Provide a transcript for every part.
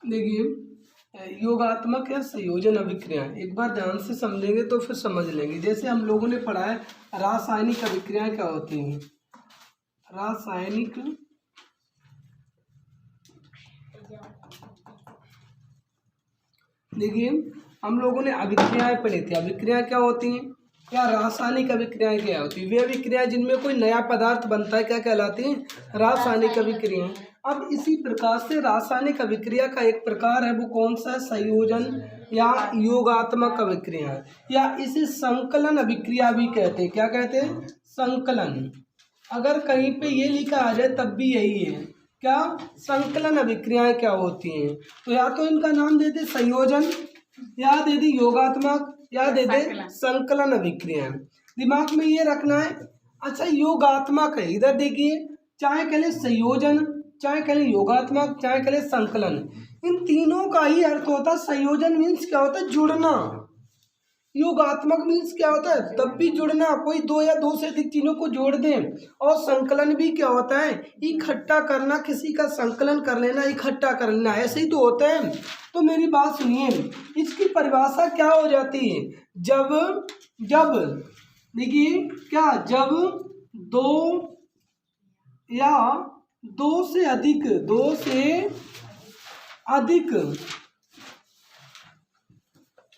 देखिए योगात्मक या संयोजन अभिक्रिया एक बार ध्यान से समझेंगे तो फिर समझ लेंगे। जैसे हम लोगों ने पढ़ा है रासायनिक अभिक्रियाएं क्या होती हैं। रासायनिक देखिए हम लोगों ने अभिक्रियाएं पढ़ी थी। अभिक्रियाएं क्या होती हैं या रासायनिक अभिक्रियाएं क्या होती है। वे अभिक्रियाएं जिनमें कोई नया पदार्थ बनता है क्या कहलाती हैं, रासायनिक अभिक्रियाएं। अब इसी प्रकार से रासायनिक अभिक्रिया का एक प्रकार है, वो कौन सा है, संयोजन या योगात्मक अभिक्रिया, या इसे संकलन अभिक्रिया भी कहते हैं। क्या कहते हैं, संकलन। अगर कहीं पे ये लिखा आ जाए तब भी यही है, क्या, संकलन अभिक्रियाएं क्या होती हैं। तो या तो इनका नाम दे दे संयोजन, या दे दी योगात्मक, या दे दे संकलन अभिक्रिया। दिमाग में ये रखना है। अच्छा योगात्मक है, इधर देखिए, चाहे कह ले संयोजन, चाहे कह ले योगात्मक, चाहे कह ले संकलन, इन तीनों का ही अर्थ होता है संयोजन मीन्स क्या होता है, जुड़ना। योगात्मक मीन्स क्या होता है, तब भी जुड़ना, कोई दो या दो से अधिक चीजों को जोड़ दें। और संकलन भी क्या होता है, इकट्ठा करना, किसी का संकलन कर लेना, इकट्ठा कर लेना, ऐसे ही तो होता है। तो मेरी बात सुनिए, इसकी परिभाषा क्या हो जाती है, जब देखिए क्या, जब दो या दो से अधिक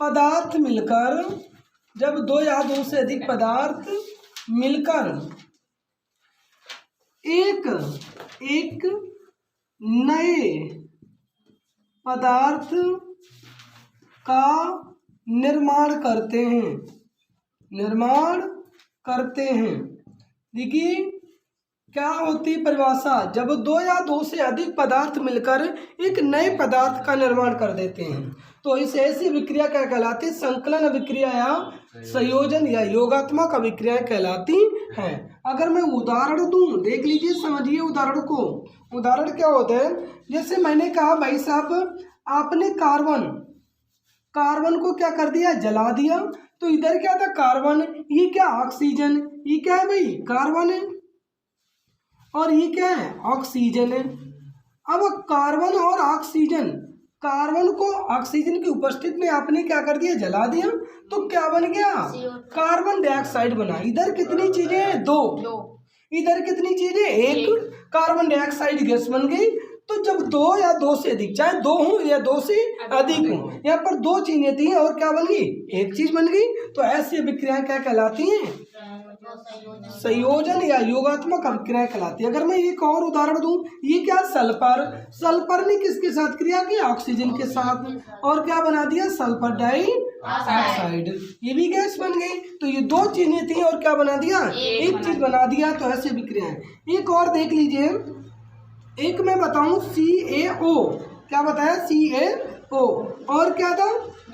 पदार्थ मिलकर, जब दो या दो से अधिक पदार्थ मिलकर एक नए पदार्थ का निर्माण करते हैं। देखिए क्या होती है परिभाषा, जब दो या दो से अधिक पदार्थ मिलकर एक नए पदार्थ का निर्माण कर देते हैं, तो इस ऐसी अभिक्रिया क्या कहलाती है, संकलन अभिक्रिया या संयोजन या योगात्मक अभिक्रिया कहलाती हैं। अगर मैं उदाहरण दूं, देख लीजिए, समझिए उदाहरण को। उदाहरण क्या होता है, जैसे मैंने कहा भाई साहब आपने कार्बन को क्या कर दिया, जला दिया। तो इधर क्या था, कार्बन, ये क्या ऑक्सीजन, ये क्या है भाई, कार्बन है, और ये क्या है, ऑक्सीजन है। अब कार्बन और ऑक्सीजन, कार्बन को ऑक्सीजन की उपस्थिति में आपने क्या कर दिया, जला दिया, तो क्या बन गया, कार्बन डाइऑक्साइड बना। इधर कितनी चीजें हैं, दो, इधर कितनी चीजें, एक, कार्बन डाइऑक्साइड गैस बन गई। तो जब दो या दो से अधिक, चाहे दो हो या दो से अधिक हो, यहाँ पर दो चीजें थी और क्या बन गई, एक चीज बन गई। तो ऐसी अभिक्रियाएं क्या कहलाती हैं, संयोजन या योगात्मक अभिक्रियाएं कहलाती है। अगर मैं एक और उदाहरण दूं, ये क्या, सल्फर ने किसके साथ क्रिया की, ऑक्सीजन के साथ, और क्या बना दिया, सल्फर डाइऑक्साइड, ये भी गैस बन गई। तो ये दो चीजें थी और क्या बना दिया, एक चीज बना दिया। तो ऐसी अभिक्रियाएं। एक और देख लीजिए, एक मैं बताऊं CaO, क्या बताया, CaO, और क्या था,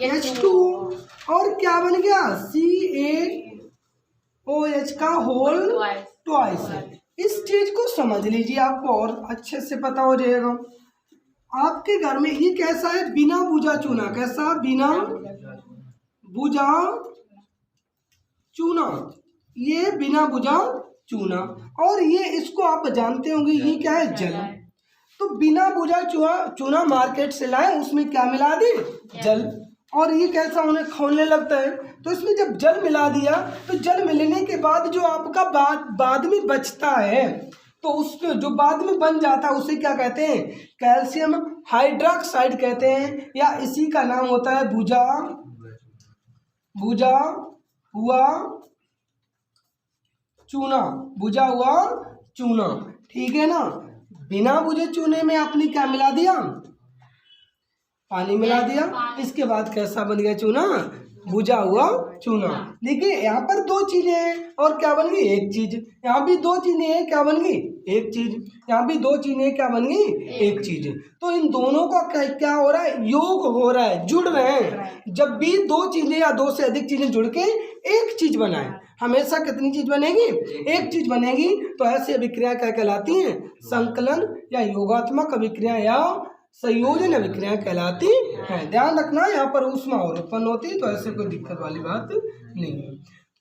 H2O, और क्या बन गया, CaOH का होल ट्वाइस। इस चीज को समझ लीजिए, आपको और अच्छे से पता हो जाएगा। आपके घर में ये कैसा है, बिना भुजा चूना, कैसा, बिना भुजा चूना, ये बिना भुजा चूना, और ये इसको आप जानते होंगे, ये क्या है, जल। तो बिना भुजा चूना मार्केट से लाए, उसमें क्या मिला दे, जल, और ये कैसा उन्हें खोलने लगता है। तो इसमें जब जल मिला दिया, तो जल मिलने के बाद जो आपका बाद में बचता है, तो उसको जो बाद में बन जाता है उसे क्या कहते हैं, कैल्शियम हाइड्रोक्साइड कहते हैं, या इसी का नाम होता है भुजा हुआ चूना। ठीक है ना। बिना भुजे चूने में आपने क्या मिला दिया, पानी मिला दिया, इसके बाद कैसा बन गया चूना, भुजा हुआ चूना। देखिए यहाँ पर दो चीजें हैं और क्या बन गई, एक चीज। यहाँ भी दो चीजें हैं, क्या बन गई, एक चीज। यहाँ भी दो चीजें, क्या बन गई, एक चीज। तो इन दोनों का क्या हो रहा है, योग हो रहा है, जुड़ रहे हैं। जब भी दो चीजें या दो से अधिक चीजें जुड़ के एक चीज बनाए, हमेशा कितनी चीज बनेगी, एक चीज बनेगी। तो ऐसी अभिक्रिया क्या कहलाती हैं, संकलन या योगात्मक अभिक्रिया या संयोजन अभिक्रिया कहलाती है। ध्यान रखना, यहाँ पर ऊष्मा और उत्पन्न होती है, तो ऐसे कोई दिक्कत वाली बात नहीं है।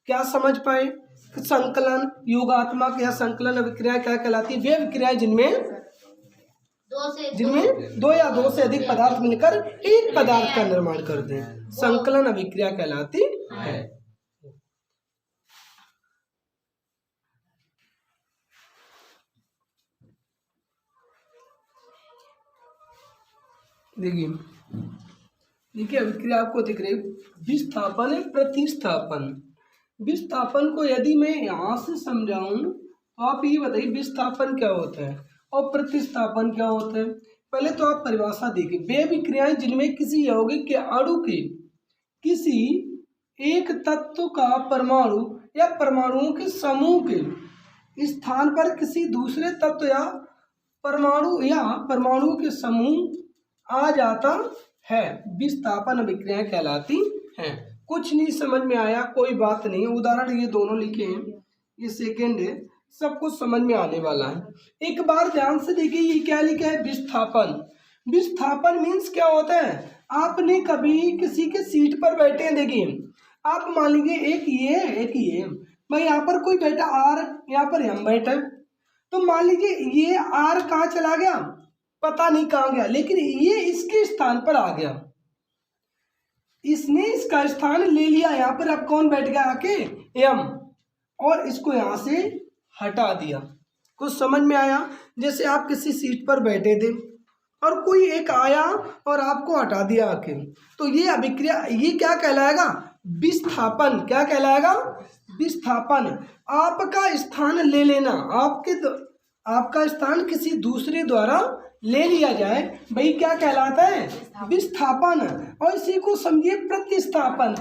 क्या समझ पाए, संकलन, योगात्मक या संकलन अभिक्रिया क्या कहलाती है, वे अभिक्रियाएं जिनमें जिनमें दो या दो से अधिक पदार्थ मिलकर एक पदार्थ का निर्माण करते हैं, संकलन अभिक्रिया कहलाती है। देखिए अभिक्रिया आपको दिख रही, विस्थापन है प्रतिस्थापन। विस्थापन को यदि मैं यहाँ से समझाऊं तो आप ये बताइए विस्थापन क्या होता है और प्रतिस्थापन क्या होता है। पहले तो आप परिभाषा देखिए, वे विक्रियाएं जिनमें किसी यौगिक के अणु के किसी एक तत्व का परमाणु या परमाणुओं के समूह के स्थान पर किसी दूसरे तत्व या परमाणु के समूह आ जाता है, विस्थापन अभिक्रियाएं कहलाती हैं। कुछ नहीं समझ में आया कोई बात नहीं, उदाहरण ये दोनों लिखे हैं, ये सेकेंड है, सब कुछ समझ में आने वाला है। एक बार ध्यान से देखिए ये क्या लिखा है, विस्थापन। विस्थापन मीन्स क्या होता है, आपने कभी किसी के सीट पर बैठे हैं, देखिए आप मान लीजिए एक ये मैं यहाँ पर कोई बैठा आर, यहाँ पर हम बैठे, तो मान लीजिए ये आर कहाँ चला गया पता नहीं कहाँ गया, लेकिन ये इसके स्थान पर आ गया, इसने इसका स्थान ले लिया। यहाँ पर अब कौन बैठ गया आके, एम, और इसको यहाँ से हटा दिया। कुछ समझ में आया। जैसे आप किसी सीट पर बैठे थे और कोई एक आया और आपको हटा दिया आके, तो ये अभिक्रिया, ये क्या कहलाएगा, विस्थापन। क्या कहलाएगा, विस्थापन। आपका स्थान ले लेना, आपका स्थान किसी दूसरे द्वारा ले लिया जाए, भाई क्या कहलाता है, विस्थापन। और इसी को समझिए प्रतिस्थापन।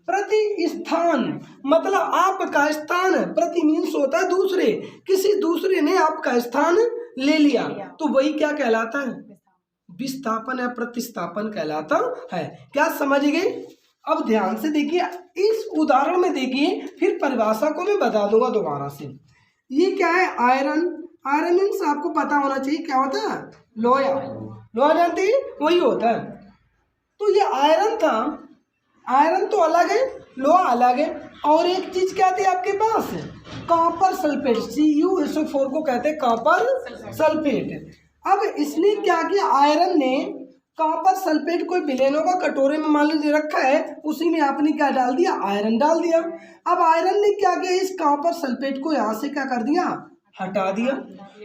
प्रतिस्थान मतलब आपका स्थान, प्रति मीन्स होता है दूसरे, किसी दूसरे ने आपका स्थान ले लिया, तो वही क्या कहलाता है, विस्थापन या प्रतिस्थापन कहलाता है। क्या समझ गए। अब ध्यान से देखिए इस उदाहरण में, देखिए फिर परिभाषा को मैं बता दूंगा दोबारा से। ये क्या है, आयरन। आयरन मीन्स आपको पता होना चाहिए क्या होता है, लोहा। लोहा जानते हैं, वही होता है। तो ये आयरन था, आयरन तो अलग है, लोहा अलग है। और एक चीज क्या थी आपके पास, कॉपर सल्फेट, CuSO4 को कहते हैं कॉपर सल्फेट। अब इसने क्या किया, आयरन ने कॉपर सल्फेट कोई विलेनों का कटोरे में मान लीजिए रखा है, उसी में आपने क्या डाल दिया, आयरन डाल दिया। अब आयरन ने क्या किया, इस कॉपर सल्फेट को यहाँ से क्या कर दिया, हटा दिया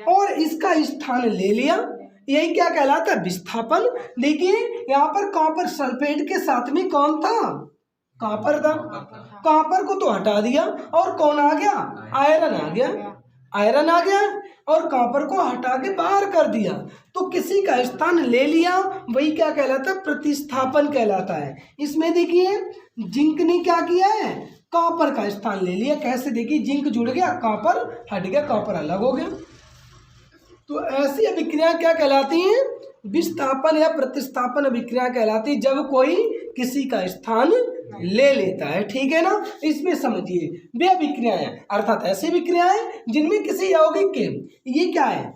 और इसका स्थान ले लिया। यही क्या कहलाता है, विस्थापन। देखिए यहाँ पर कॉपर सल्फेट के साथ में कौन था, कॉपर था। कॉपर को तो हटा दिया और कौन आ गया, आयरन आ गया। आयरन आ गया और कॉपर को हटा के बाहर कर दिया, तो किसी का स्थान ले लिया, वही क्या कहलाता है, प्रतिस्थापन कहलाता है। इसमें देखिए जिंक ने क्या किया है, कॉपर का स्थान ले लिया। कैसे, देखिए जिंक जुड़ गया, कॉपर हट गया, कॉपर अलग हो गया। तो ऐसी अभिक्रिया क्या कहलाती हैं, विस्थापन या प्रतिस्थापन अभिक्रिया कहलाती है, जब कोई किसी का स्थान ले लेता है। ठीक है ना। इसमें समझिए वे अभिक्रियाएं अर्थात ऐसी विक्रियाएं जिनमें किसी यौगिक के, ये क्या है,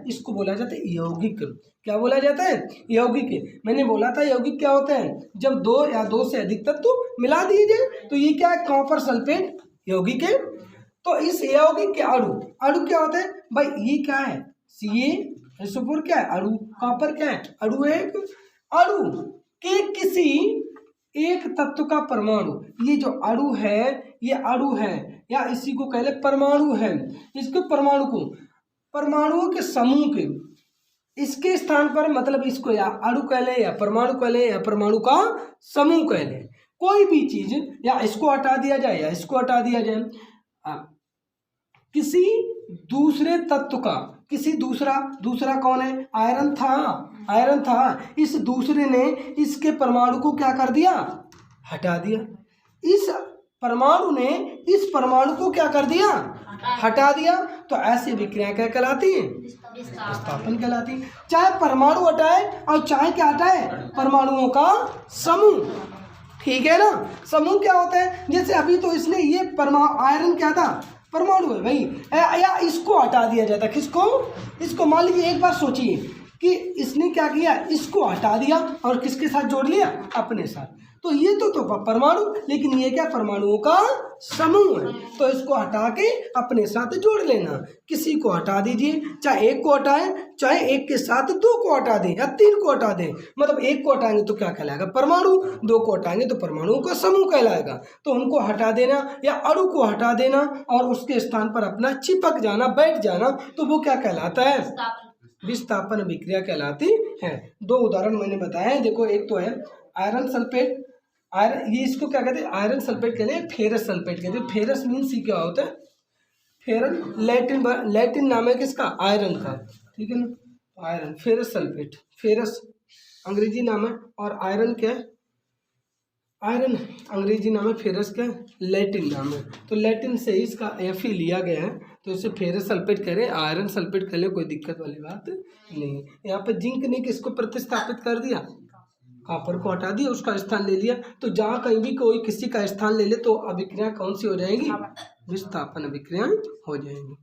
इसको बोला जाता है यौगिक। क्या बोला जाता है, यौगिक। मैंने बोला था यौगिक क्या होता है, जब दो या दो से अधिक तत्व मिला दिए जाए, तो ये क्या है, कॉपर सल्फेट यौगिक है। तो इस यौगिक के अणु क्या होता है भाई, ये क्या है, CaSO4 क्या है, अणु। कॉपर क्या है, अणु। एक अणु के किसी एक तत्व का परमाणु, ये जो अणु है, ये अणु है या इसी को कह ले परमाणु है। इसके परमाणुओं के समूह के इसके स्थान पर, मतलब इसको या अणु कह ले या परमाणु कह ले या परमाणु का समूह कह ले, कोई भी चीज, या इसको हटा दिया जाए या इसको हटा दिया जाए, किसी दूसरे तत्व का, किसी दूसरा कौन है, आयरन था। इस दूसरे ने इसके परमाणु को क्या कर दिया, हटा दिया। इस परमाणु ने इस परमाणु को क्या कर दिया, हटा दिया। तो ऐसी विक्रियाएं क्या कहलाती है, विस्थापन कहलाती। चाहे परमाणु हटाए और चाहे क्या हटाए, परमाणुओं का समूह। ठीक है ना। समूह क्या होता है, जैसे अभी तो इसने ये आयरन क्या था, परमाणु है भाई, या इसको हटा दिया जाता। किसको, इसको। मान लीजिए एक बार सोचिए कि इसने क्या किया, इसको हटा दिया और किसके साथ जोड़ लिया, अपने साथ। तो ये तो परमाणु, लेकिन ये क्या परमाणुओं का समूह है। तो इसको हटा के अपने साथ जोड़ लेना। किसी को हटा दीजिए, चाहे एक को हटाएं, चाहे एक के साथ दो को हटा दें या तीन को हटा दें। मतलब एक को हटाएंगे तो क्या कहलाएगा? परमाणु। दो को हटाएंगे तो परमाणुओं का समूह कहलाएगा। तो उनको हटा देना या अणु को हटा देना और उसके स्थान पर अपना चिपक जाना, बैठ जाना, तो वो क्या कहलाता है? विस्थापन अभिक्रिया कहलाती है। दो उदाहरण मैंने बताए हैं। देखो, एक तो है आयरन सल्फेट। आयरन, ये इसको क्या कहते हैं? आयरन सल्फेट कहते हैं, फेरस सल्फेट कहते हैं। फेरस मीन्स ही क्या होता है? फेरन लैटिन नाम है किसका? आयरन का, ठीक है ना। आयरन, फेरस सल्फेट, फेरस अंग्रेजी नाम है और आयरन क्या है? आयरन अंग्रेजी नाम है, फेरस क्या है? लैटिन नाम है। तो लैटिन से ही इसका एफ ही लिया गया है, तो इसे फेरस सल्फेट करें, आयरन सल्फेट कर ले, कोई दिक्कत वाली बात नहीं। यहाँ पे जिंक ने किसको प्रतिस्थापित कर दिया? कॉपर को हटा दिया, उसका स्थान ले लिया। तो जहाँ कहीं भी कोई किसी का स्थान ले ले तो अभिक्रिया कौन सी हो जाएगी? विस्थापन अभिक्रिया हो जाएगी।